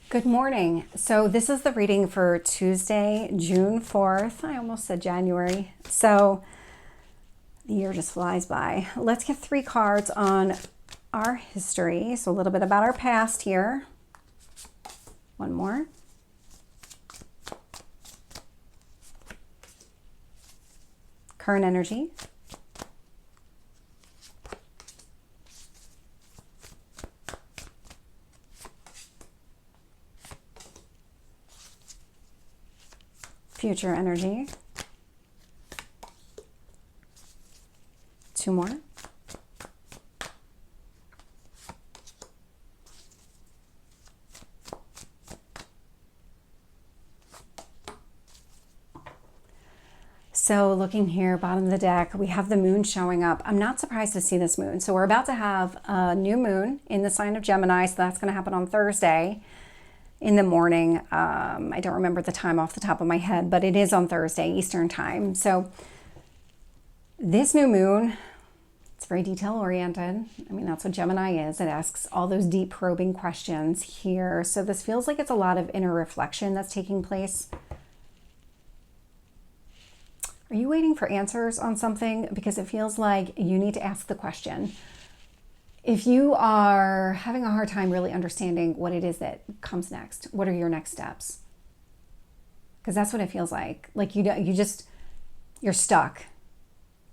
Good morning. So this is the reading for Tuesday, June 4th. I almost said January. So the year just flies by. Let's get 3 cards on our history. So a little bit about our past here. One more. Current energy. Future energy. 2 more. So looking here, bottom of the deck, we have the moon showing up. I'm not surprised to see this moon. So we're about to have a new moon in the sign of Gemini. So that's going to happen on Thursday in the morning. I don't remember the time off the top of my head, but it is on Thursday, Eastern time. So this new moon, it's very detail oriented. I mean, that's what Gemini is. It asks all those deep probing questions here. So this feels like it's a lot of inner reflection that's taking place. Are you waiting for answers on something? Because it feels like you need to ask the question. If you are having a hard time really understanding what it is that comes next, what are your next steps? Because that's what it feels like. Like you're stuck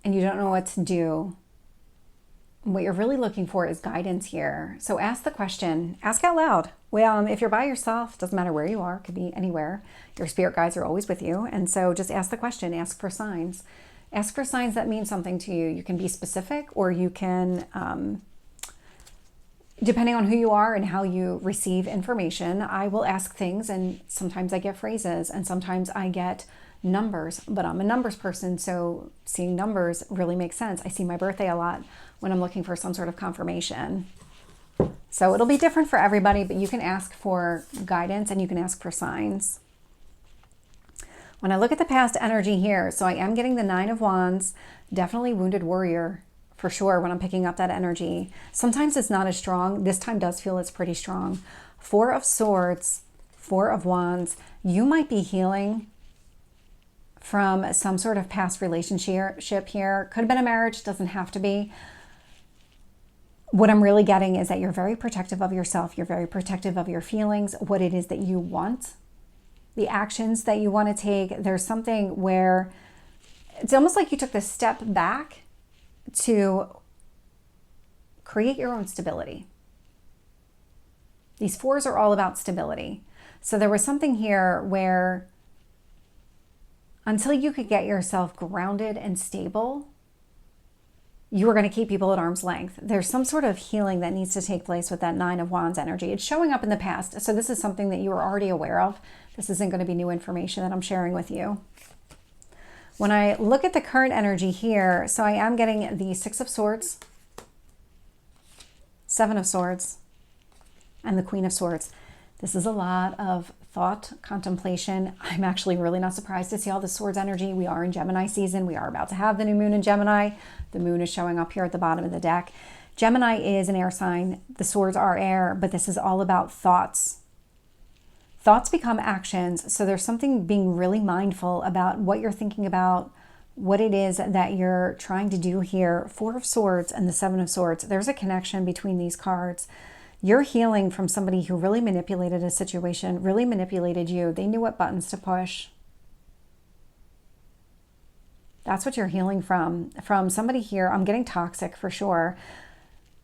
and you don't know what to do. What you're really looking for is guidance here. So ask the question, ask out loud. Well, if you're by yourself, doesn't matter where you are, could be anywhere. Your spirit guides are always with you. And so just ask the question, ask for signs. Ask for signs that mean something to you. You can be specific, or you can, depending on who you are and how you receive information, I will ask things, and sometimes I get phrases and sometimes I get numbers, but I'm a numbers person, so seeing numbers really makes sense. I see my birthday a lot when I'm looking for some sort of confirmation. So it'll be different for everybody, but you can ask for guidance and you can ask for signs. When I look at the past energy here, so I am getting the 9 of Wands, definitely wounded warrior for sure when I'm picking up that energy. Sometimes it's not as strong. This time does feel it's pretty strong. 4 of Swords, 4 of Wands. You might be healing from some sort of past relationship here. Could have been a marriage, doesn't have to be. What I'm really getting is that you're very protective of yourself. You're very protective of your feelings, what it is that you want, the actions that you want to take. There's something where it's almost like you took this step back to create your own stability. These 4s are all about stability. So there was something here where until you could get yourself grounded and stable, you are going to keep people at arm's length. There's some sort of healing that needs to take place with that 9 of Wands energy. It's showing up in the past. So this is something that you are already aware of. This isn't going to be new information that I'm sharing with you. When I look at the current energy here, so I am getting the 6 of Swords, 7 of Swords, and the Queen of Swords. This is a lot of thought, contemplation. I'm actually really not surprised to see all the Swords energy. We are in Gemini season. We are about to have the new moon in Gemini. The moon is showing up here at the bottom of the deck. Gemini is an air sign. The Swords are air, but this is all about thoughts. Thoughts become actions. So there's something being really mindful about what you're thinking about, what it is that you're trying to do here. 4 of Swords and the 7 of Swords. There's a connection between these cards. You're healing from somebody who really manipulated a situation, really manipulated you. They knew what buttons to push. That's what you're healing from. From somebody here, I'm getting toxic for sure.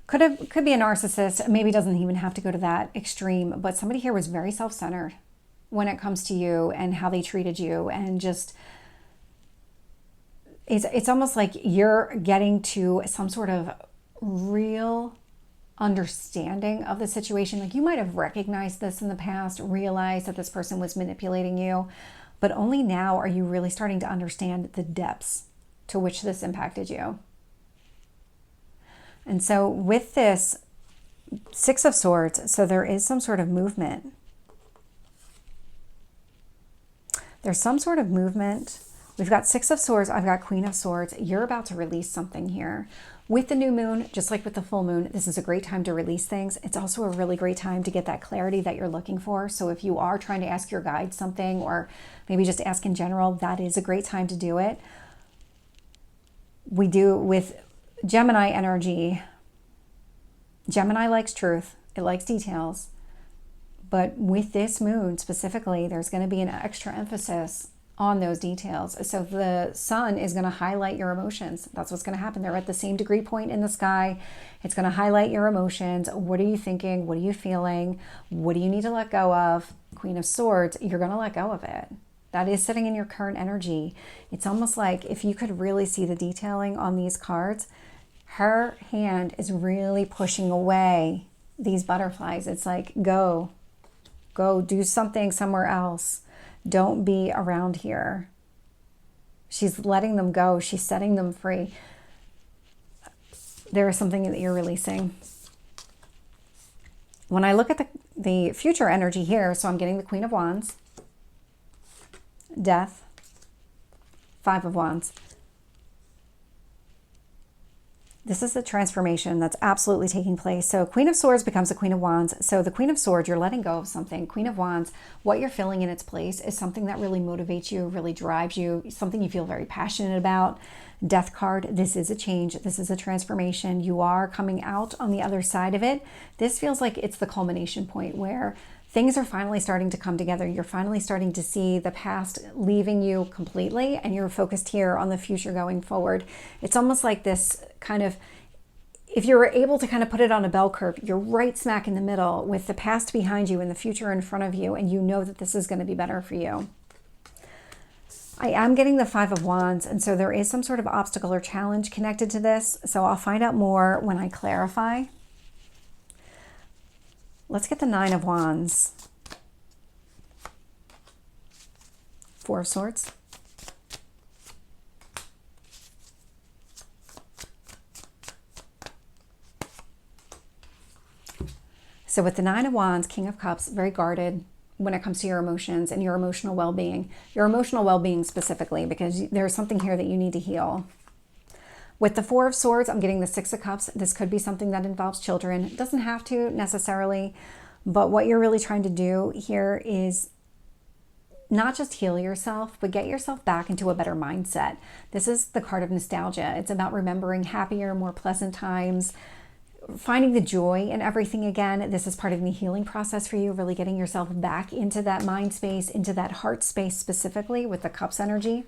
Could be a narcissist, maybe doesn't even have to go to that extreme, but somebody here was very self-centered when it comes to you and how they treated you, and just it's almost like you're getting to some sort of real understanding of the situation. Like you might have recognized this in the past, realized that this person was manipulating you, but only now are you really starting to understand the depths to which this impacted you. And so with this 6 of Swords, so there is some sort of movement. There's some sort of movement. We've got 6 of Swords. I've got Queen of Swords. You're about to release something here. With the new moon, just like with the full moon, this is a great time to release things. It's also a really great time to get that clarity that you're looking for. So if you are trying to ask your guide something, or maybe just ask in general, that is a great time to do it. We do with Gemini energy. Gemini likes truth. It likes details. But with this moon specifically, there's going to be an extra emphasis on those details. So the sun is going to highlight your emotions. That's what's going to happen. They're at the same degree point in the sky. It's going to highlight your emotions. What are you thinking? What are you feeling? What do you need to let go of? Queen of Swords, you're going to let go of it. That is sitting in your current energy. It's almost like if you could really see the detailing on these cards, her hand is really pushing away these butterflies. It's like, go do something somewhere else. Don't be around here. She's letting them go. She's setting them free. There is something that you're releasing. When I look at the future energy here, so I'm getting the Queen of Wands, Death, Five of Wands. This is a transformation that's absolutely taking place. So Queen of Swords becomes the Queen of Wands. So the Queen of Swords, you're letting go of something. Queen of Wands, what you're filling in its place is something that really motivates you, really drives you, something you feel very passionate about. Death card, this is a change. This is a transformation. You are coming out on the other side of it. This feels like it's the culmination point where things are finally starting to come together. You're finally starting to see the past leaving you completely, and you're focused here on the future going forward. It's almost like this kind of, if you were able to kind of put it on a bell curve, you're right smack in the middle with the past behind you and the future in front of you, and you know that this is going to be better for you. I am getting the Five of Wands, and so there is some sort of obstacle or challenge connected to this. So I'll find out more when I clarify. Let's get the Nine of Wands. Four of Swords. So with the Nine of Wands, King of Cups, very guarded when it comes to your emotions and your emotional well-being. Your emotional well-being specifically, because there's something here that you need to heal. With the Four of Swords, I'm getting the Six of Cups. This could be something that involves children. It doesn't have to necessarily, but what you're really trying to do here is not just heal yourself, but get yourself back into a better mindset. This is the card of nostalgia. It's about remembering happier, more pleasant times, finding the joy in everything again. This is part of the healing process for you, really getting yourself back into that mind space, into that heart space specifically with the Cups energy.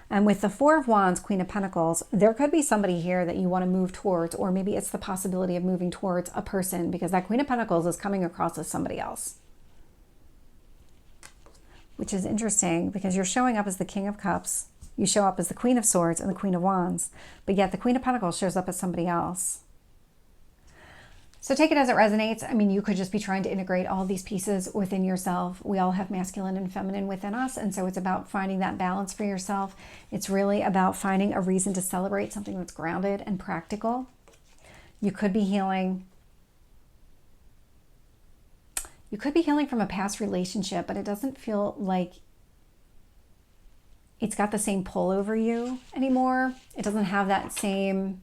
And with the Four of Wands, Queen of Pentacles, there could be somebody here that you want to move towards, or maybe it's the possibility of moving towards a person, because that Queen of Pentacles is coming across as somebody else. Which is interesting because you're showing up as the King of Cups, you show up as the Queen of Swords and the Queen of Wands, but yet the Queen of Pentacles shows up as somebody else. So take it as it resonates. I mean, you could just be trying to integrate all these pieces within yourself. We all have masculine and feminine within us. And so it's about finding that balance for yourself. It's really about finding a reason to celebrate something that's grounded and practical. You could be healing. You could be healing from a past relationship, but it doesn't feel like it's got the same pull over you anymore. It doesn't have that same...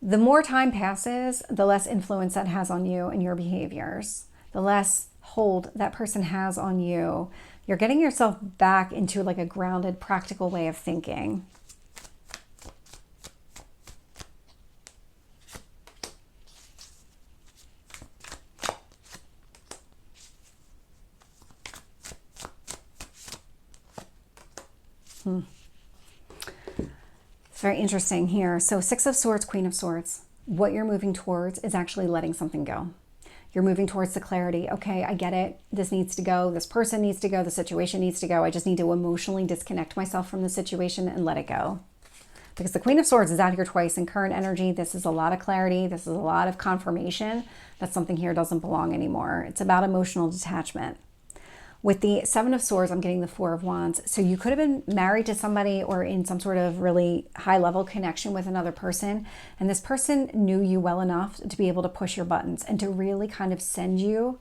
The more time passes, the less influence that has on you and your behaviors, the less hold that person has on you. You're getting yourself back into like a grounded, practical way of thinking. It's very interesting here. So Six of Swords, Queen of Swords. What you're moving towards is actually letting something go. You're moving towards the clarity. Okay, I get it. This needs to go. This person needs to go. The situation needs to go. I just need to emotionally disconnect myself from the situation and let it go. Because the Queen of Swords is out here twice in current energy. This is a lot of clarity. This is a lot of confirmation that something here doesn't belong anymore. It's about emotional detachment. With the Seven of Swords, I'm getting the Four of Wands. So you could have been married to somebody or in some sort of really high-level connection with another person, and this person knew you well enough to be able to push your buttons and to really kind of send you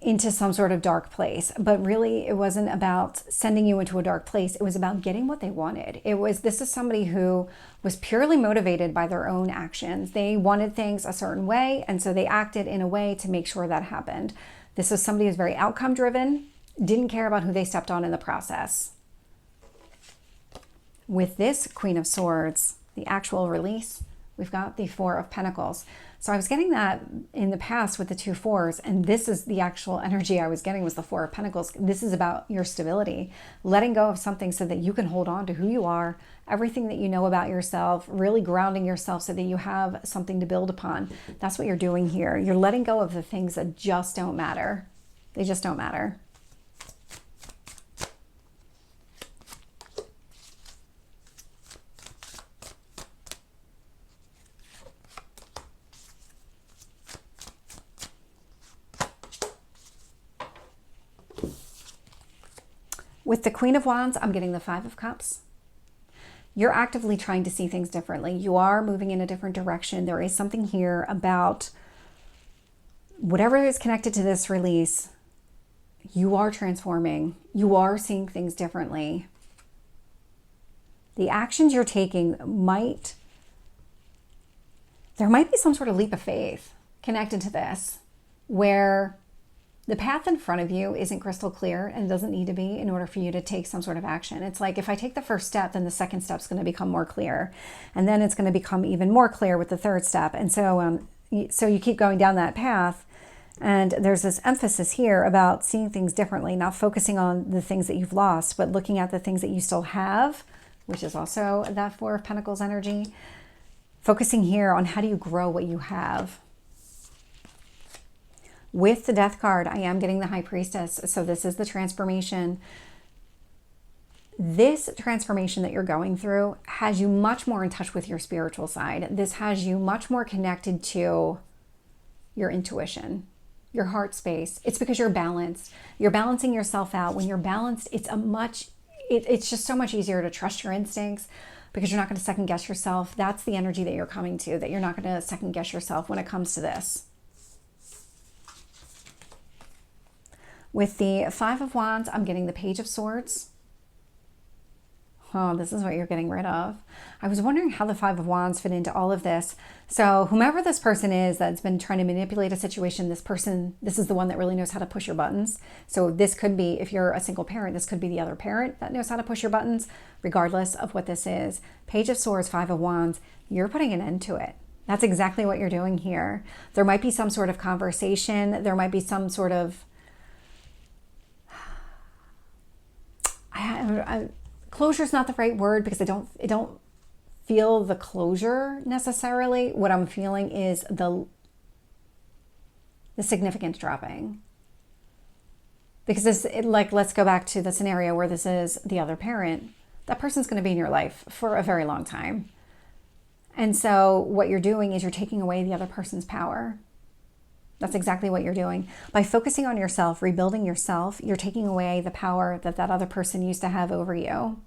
into some sort of dark place. But really, it wasn't about sending you into a dark place. It was about getting what they wanted. This is somebody who was purely motivated by their own actions. They wanted things a certain way, and so they acted in a way to make sure that happened. This is somebody who's very outcome driven, didn't care about who they stepped on in the process. With this Queen of Swords, the actual release, we've got the Four of Pentacles. So I was getting that in the past with the 2 4s, and this is the actual energy I was getting was the Four of Pentacles. This is about your stability, letting go of something so that you can hold on to who you are, everything that you know about yourself, really grounding yourself so that you have something to build upon. That's what you're doing here. You're letting go of the things that just don't matter. They just don't matter. With the Queen of Wands, I'm getting the 5 of Cups. You're actively trying to see things differently. You are moving in a different direction. There is something here about whatever is connected to this release. You are transforming. You are seeing things differently. The actions you're taking there might be some sort of leap of faith connected to this, where the path in front of you isn't crystal clear and doesn't need to be in order for you to take some sort of action. It's like, if I take the first step, then the second step is going to become more clear. And then it's going to become even more clear with the third step. And so you keep going down that path. And there's this emphasis here about seeing things differently, not focusing on the things that you've lost, but looking at the things that you still have, which is also that Four of Pentacles energy. Focusing here on how do you grow what you have. With the Death card, I am getting the High Priestess. So this is the transformation. This transformation that you're going through has you much more in touch with your spiritual side. This has you much more connected to your intuition, your heart space. It's because you're balanced. You're balancing yourself out. When you're balanced, it's just so much easier to trust your instincts because you're not going to second guess yourself. That's the energy that you're coming to, that you're not going to second guess yourself when it comes to this. With the 5 of Wands, I'm getting the Page of Swords. Oh, this is what you're getting rid of. I was wondering how the 5 of Wands fit into all of this. So whomever this person is that's been trying to manipulate a situation, this is the one that really knows how to push your buttons. So this could be, if you're a single parent, this could be the other parent that knows how to push your buttons, regardless of what this is. Page of Swords, 5 of Wands, you're putting an end to it. That's exactly what you're doing here. There might be some sort of conversation. There might be some sort of closure is not the right word because I don't feel the closure necessarily. What I'm feeling is the significance dropping. Because let's go back to the scenario where this is the other parent. That person's going to be in your life for a very long time. And so what you're doing is you're taking away the other person's power. That's exactly what you're doing. By focusing on yourself, rebuilding yourself, you're taking away the power that that other person used to have over you.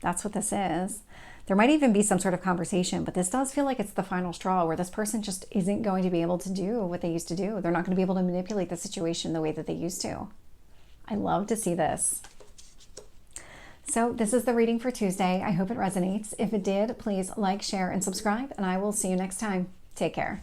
That's what this is. There might even be some sort of conversation, but this does feel like it's the final straw where this person just isn't going to be able to do what they used to do. They're not going to be able to manipulate the situation the way that they used to. I love to see this. So this is the reading for Tuesday. I hope it resonates. If it did, please like, share, and subscribe, and I will see you next time. Take care.